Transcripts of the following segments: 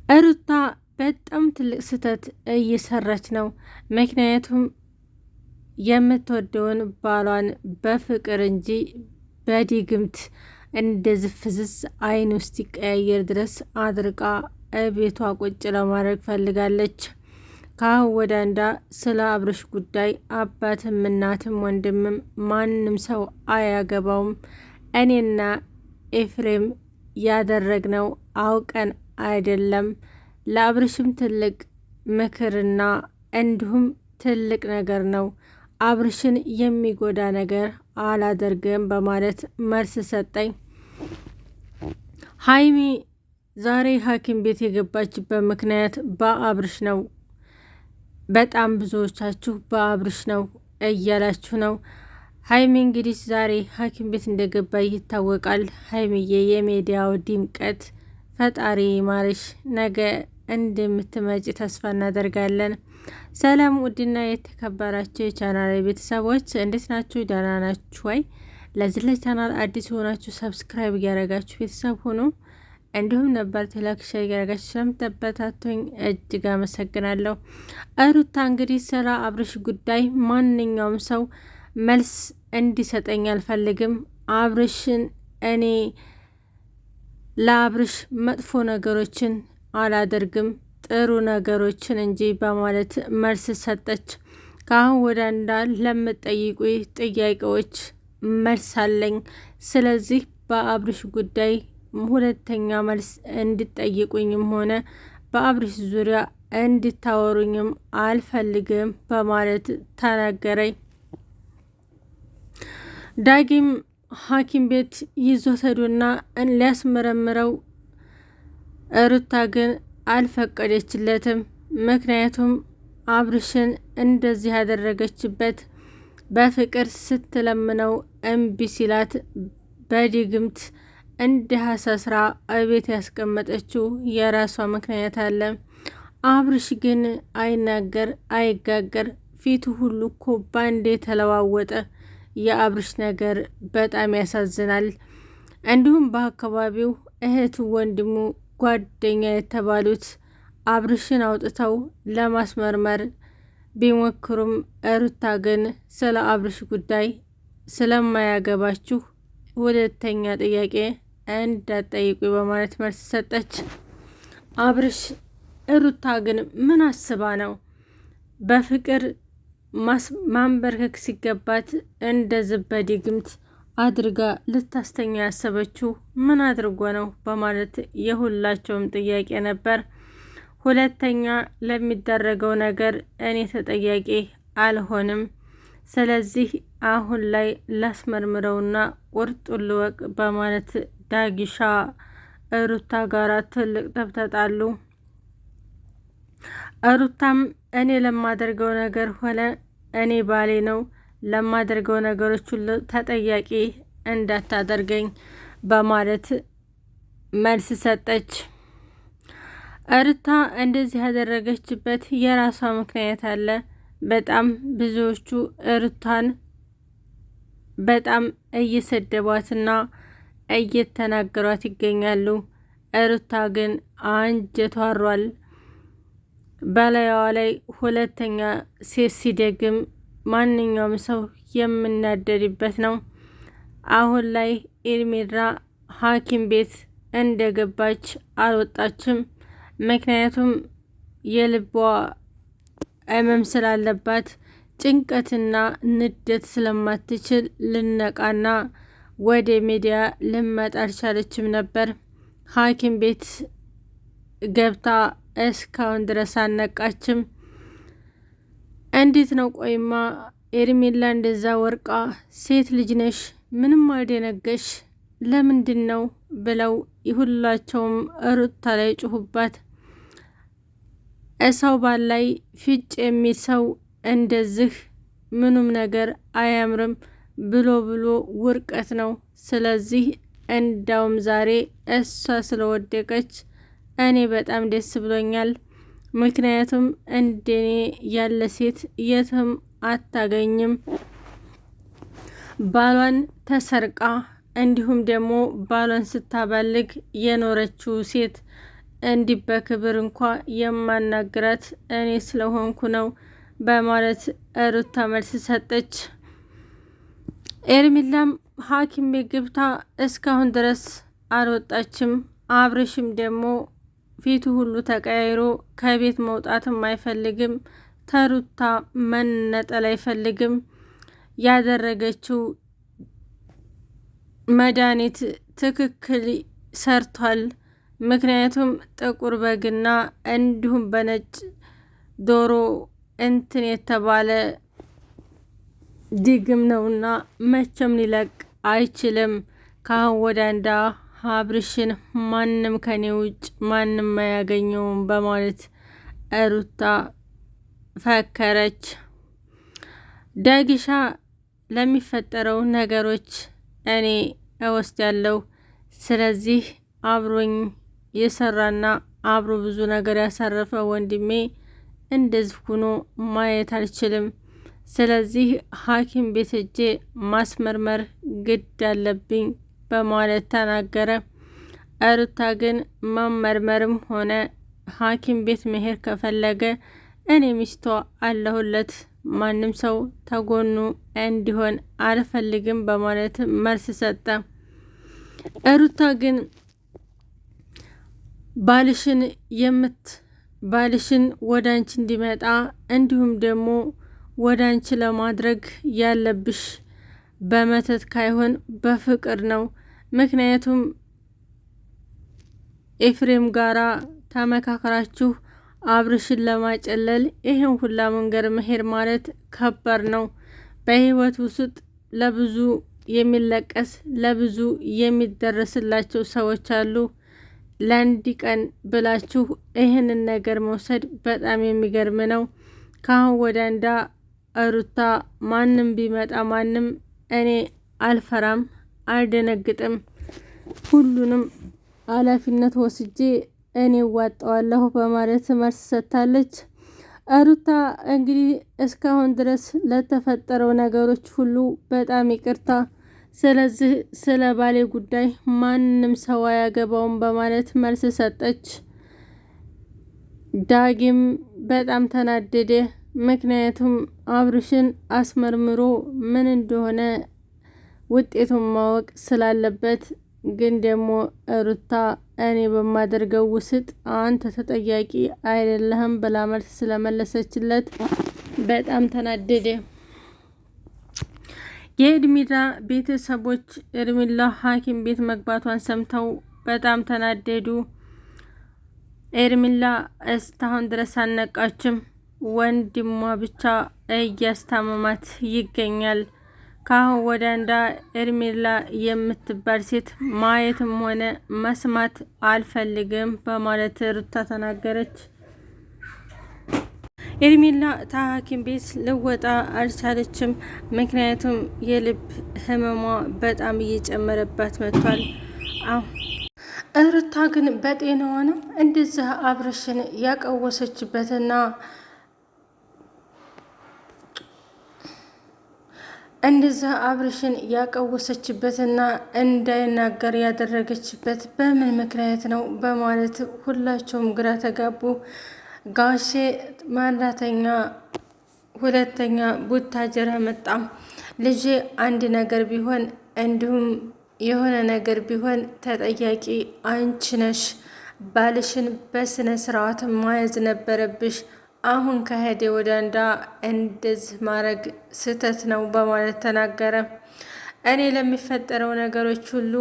ሩታ በጣም ትልቅ ስህተት እየሰራች ነው። ምክንያቱም የምትወደውን ባሏን በፍቅር እንጂ በድግምት እንደዚህ ፍዝዝ አይን ውስጥ ይቀያየር ድረስ አድርቃ እቤቷ ቁጭ ለማድረግ ፈልጋለች። ከአሁን ወደ አንዳ ስለ አብርሽ ጉዳይ አባትም እናትም ወንድምም ማንም ሰው አያገባውም። እኔና ኤፍሬም ያደረግነው አውቀን አይደለም። ለአብርሽም ትልቅ ምክርና እንዲሁም ትልቅ ነገር ነው። አብርሽን የሚጎዳ ነገር አላደርግም በማለት መልስ ሰጠኝ። ሀይሚ ዛሬ ሐኪም ቤት የገባችበት ምክንያት በአብርሽ ነው። በጣም ብዙዎቻችሁ በአብርሽ ነው እያላችሁ ነው። ሀይሚ እንግዲህ ዛሬ ሐኪም ቤት እንደገባ ይታወቃል። ሀይሚዬ የሚዲያው ድምቀት ፈጣሪ ማርሽ፣ ነገ እንደምትመጪ ተስፋ እናደርጋለን። ሰላም ውድና የተከበራችሁ የቻናል ቤተሰቦች እንዴት ናችሁ? ደህና ናችሁ ወይ? ለዚህ ለቻናል አዲስ የሆናችሁ ሰብስክራይብ እያደረጋችሁ ቤተሰብ ሁኑ። እንዲሁም ነበር ላይክ ሼር እያደረጋችሁ ስለምትበረታቱኝ እጅግ አመሰግናለሁ። ሩታ እንግዲህ ስለ አብርሽ ጉዳይ ማንኛውም ሰው መልስ እንዲሰጠኝ አልፈልግም። አብርሽን እኔ ለአብርሽ መጥፎ ነገሮችን አላደርግም ጥሩ ነገሮችን እንጂ በማለት መልስ ሰጠች። ከአሁን ወደ አንዳ ለምትጠይቁ ጥያቄዎች መልስ አለኝ። ስለዚህ በአብርሽ ጉዳይ ሁለተኛ መልስ እንድጠይቁኝም ሆነ በአብርሽ ዙሪያ እንድታወሩኝም አልፈልግም በማለት ተናገረኝ። ዳጊም ሐኪም ቤት ይዞት ሄዶና ሊያስመረምረው ሩታ ግን አልፈቀደችለትም። ምክንያቱም አብርሽን እንደዚህ ያደረገችበት በፍቅር ስትለምነው እምቢ ሲላት በድግምት እንደ ሀሳስራ እቤት ያስቀመጠችው የራሷ ምክንያት አለ። አብርሽ ግን አይናገር አይጋገር፣ ፊቱ ሁሉ እኮ ባንዴ ተለዋወጠ። የአብርሽ ነገር በጣም ያሳዝናል። እንዲሁም በአካባቢው እህቱ፣ ወንድሙ፣ ጓደኛ የተባሉት አብርሽን አውጥተው ለማስመርመር ቢሞክሩም ሩታ ግን ስለ አብርሽ ጉዳይ ስለማያገባችሁ ሁለተኛ ጥያቄ እንዳትጠይቁ በማለት መልስ ሰጠች። አብርሽ ሩታ ግን ምን አስባ ነው በፍቅር ማንበርከክ ሲገባት እንደዚህ በድግምት አድርጋ ልታስተኛ ያሰበችው? ምን አድርጎ ነው በማለት የሁላቸውም ጥያቄ ነበር። ሁለተኛ ለሚደረገው ነገር እኔ ተጠያቂ አልሆንም። ስለዚህ አሁን ላይ ላስመርምረውና ቁርጡን ልወቅ በማለት ዳጊሻ ሩታ ጋር ትልቅ ጠብ ተጣሉ። ሩታም እኔ ለማደርገው ነገር ሆነ እኔ ባሌ ነው ለማደርገው ነገሮች ሁሉ ተጠያቂ እንዳታደርገኝ በማለት መልስ ሰጠች። ሩታ እንደዚህ ያደረገችበት የራሷ ምክንያት አለ። በጣም ብዙዎቹ ሩታን በጣም እየሰደቧትና እየተናገሯት ይገኛሉ። ሩታ ግን አንጀቷ አሯል። በላይዋ ላይ ሁለተኛ ሴት ሲደግም ማንኛውም ሰው የምናደድበት ነው። አሁን ላይ ኤርሜላ ሐኪም ቤት እንደገባች አልወጣችም። ምክንያቱም የልቧ ህመም ስላለባት ጭንቀትና ንደት ስለማትችል ልነቃና ወደ ሚዲያ ልመጣ አልቻለችም ነበር። ሐኪም ቤት ገብታ እስካሁን ድረስ አልነቃችም። እንዴት ነው ቆይማ ኤርሜላ እንደዛ ወርቃ ሴት ልጅ ነሽ ምንም አልደነገሽ ለምንድን ነው ብለው ሁላቸውም ሩታ ላይ ጩሁባት። እሰው ባል ላይ ፊጭ የሚል ሰው እንደዚህ ምኑም ነገር አያምርም ብሎ ውርቀት ነው። ስለዚህ እንዳውም ዛሬ እሷ ስለወደቀች እኔ በጣም ደስ ብሎኛል። ምክንያቱም እንደኔ ያለ ሴት የትም አታገኝም። ባሏን ተሰርቃ እንዲሁም ደግሞ ባሏን ስታባልግ የኖረችው ሴት እንዲህ በክብር እንኳ የማናግራት እኔ ስለሆንኩ ነው በማለት ሩታ መልስ ሰጠች። ኤርሚላም ሐኪም ቤት ገብታ እስካሁን ድረስ አልወጣችም። አብርሽም ደግሞ ፊቱ ሁሉ ተቀያይሮ ከቤት መውጣትም አይፈልግም፣ ተሩታ መነጠል አይፈልግም። ያደረገችው መድኃኒት ትክክል ሰርቷል። ምክንያቱም ጥቁር በግና እንዲሁም በነጭ ዶሮ እንትን የተባለ ዲግም ነውና መቼም ሊለቅ አይችልም። ካሁን ወደ አንዳ አብርሽን ማንም ከኔ ውጭ ማንም አያገኘውም በማለት ሩታ ፈከረች። ዳጊሻ ለሚፈጠረው ነገሮች እኔ እወስዳለሁ። ስለዚህ አብሮኝ የሰራና አብሮ ብዙ ነገር ያሳረፈ ወንድሜ እንደዚህ ሆኖ ማየት አልችልም። ስለዚህ ሐኪም ቤት ሄጄ ማስመርመር ግድ አለብኝ በማለት ተናገረ። ሩታ ግን መመርመርም ሆነ ሐኪም ቤት መሄድ ከፈለገ እኔ ሚስቷ አለሁለት፣ ማንም ሰው ተጎኑ እንዲሆን አልፈልግም በማለት መልስ ሰጠ። ሩታ ግን ባልሽን ወደ አንቺ እንዲመጣ እንዲሁም ደግሞ ወደ አንቺ ለማድረግ ያለብሽ በመተት ካይሆን በፍቅር ነው። ምክንያቱም ኤፍሬም ጋራ ተመካከራችሁ አብርሽን ለማጨለል ይህን ሁላ መንገድ መሄድ ማለት ከባድ ነው። በህይወት ውስጥ ለብዙ የሚለቀስ ለብዙ የሚደረስላቸው ሰዎች አሉ። ለአንድ ቀን ብላችሁ ይህንን ነገር መውሰድ በጣም የሚገርም ነው። ካሁን ወደ አንዳ ሩታ ማንም ቢመጣ ማንም እኔ አልፈራም፣ አልደነግጥም፣ ሁሉንም ኃላፊነት ወስጄ እኔ እዋጣዋለሁ በማለት መልስ ሰጥታለች። ሩታ እንግዲህ እስካሁን ድረስ ለተፈጠረው ነገሮች ሁሉ በጣም ይቅርታ፣ ስለዚህ ስለ ባሌ ጉዳይ ማንም ሰው አያገባውም በማለት መልስ ሰጠች። ዳጊም በጣም ተናደደ። ምክንያቱም አብርሽን አስመርምሮ ምን እንደሆነ ውጤቱን ማወቅ ስላለበት፣ ግን ደግሞ ሩታ እኔ በማደርገው ውስጥ አንተ ተጠያቂ አይደለህም ብላ መልስ ስለመለሰችለት በጣም ተናደደ። የኤርሚላ ቤተሰቦች ኤርሚላ ሐኪም ቤት መግባቷን ሰምተው በጣም ተናደዱ። ኤርሚላ እስካሁን ድረስ አልነቃችም። ወንድሟ ብቻ እያስታመማት ይገኛል። ካሁን ወደ አንዳ ኤርሚላ የምትባል ሴት ማየትም ሆነ መስማት አልፈልግም በማለት ሩታ ተናገረች። ኤርሚላ ከሐኪም ቤት ልወጣ አልቻለችም። ምክንያቱም የልብ ህመሟ በጣም እየጨመረባት መጥቷል። ሩታ ግን በጤናዋ ነው እንደዚህ አብርሽን ያቀወሰችበትና እንዳይናገር ያደረገችበት በምን ምክንያት ነው በማለት ሁላቸውም ግራ ተጋቡ። ጋሼ ማላተኛ ሁለተኛ ቡታጀራ መጣ። ልጄ አንድ ነገር ቢሆን እንዲሁም የሆነ ነገር ቢሆን ተጠያቂ አንቺ ነሽ። ባልሽን በስነ ስርዓት ማያዝ ነበረብሽ። አሁን ከሄደ ወደ አንዳ እንደዚህ ማድረግ ስህተት ነው በማለት ተናገረ። እኔ ለሚፈጠረው ነገሮች ሁሉ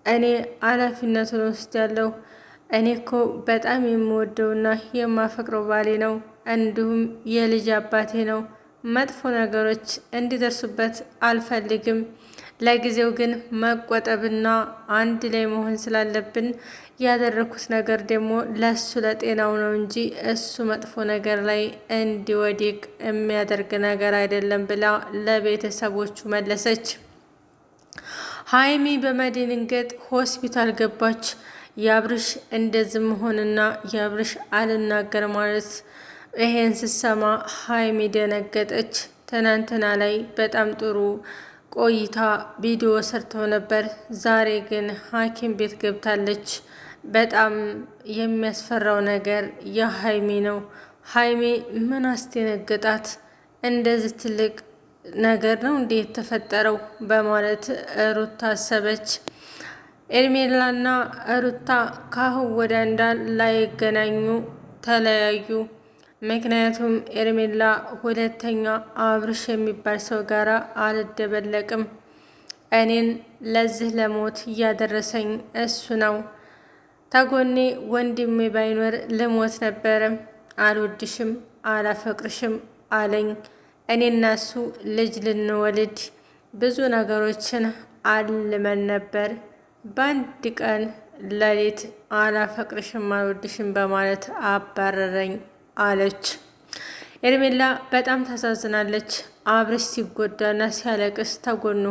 እኔ ኃላፊነቱን ወስዳለሁ። እኔ እኮ በጣም የምወደውና የማፈቅረው ባሌ ነው፣ እንዲሁም የልጅ አባቴ ነው። መጥፎ ነገሮች እንዲደርሱበት አልፈልግም። ለጊዜው ግን መቆጠብና አንድ ላይ መሆን ስላለብን ያደረኩት ነገር ደግሞ ለሱ ለጤናው ነው እንጂ እሱ መጥፎ ነገር ላይ እንዲወድቅ የሚያደርግ ነገር አይደለም ብላ ለቤተሰቦቹ መለሰች። ሀይሚ በመደንገጥ ሆስፒታል ገባች። የአብርሽ እንደዚህ መሆንና የአብርሽ አልናገር ማለት ይሄን ስሰማ ሀይሚ ደነገጠች። ትናንትና ላይ በጣም ጥሩ ቆይታ ቪዲዮ ሰርተው ነበር። ዛሬ ግን ሐኪም ቤት ገብታለች። በጣም የሚያስፈራው ነገር የሀይሚ ነው። ሀይሚ ምን አስደነገጣት? እንደዚህ ትልቅ ነገር ነው እንዴ የተፈጠረው? በማለት ሩታ አሰበች። ኤርሜላና ሩታ ካሁን ወደ ላይገናኙ ተለያዩ። ምክንያቱም ኤርሜላ ሁለተኛ አብርሽ የሚባል ሰው ጋር አልደበለቅም፣ እኔን ለዚህ ለሞት እያደረሰኝ እሱ ነው፣ ተጎኔ ወንድሜ ባይኖር ልሞት ነበረ፣ አልወድሽም አላፈቅርሽም አለኝ። እኔና እሱ ልጅ ልንወልድ ብዙ ነገሮችን አልመን ነበር፣ በአንድ ቀን ሌሊት አላፈቅርሽም አልወድሽም በማለት አባረረኝ አለች። ኤርሜላ በጣም ታሳዝናለች። አብርሽ ሲጎዳና ሲያለቅስ ተጎኑ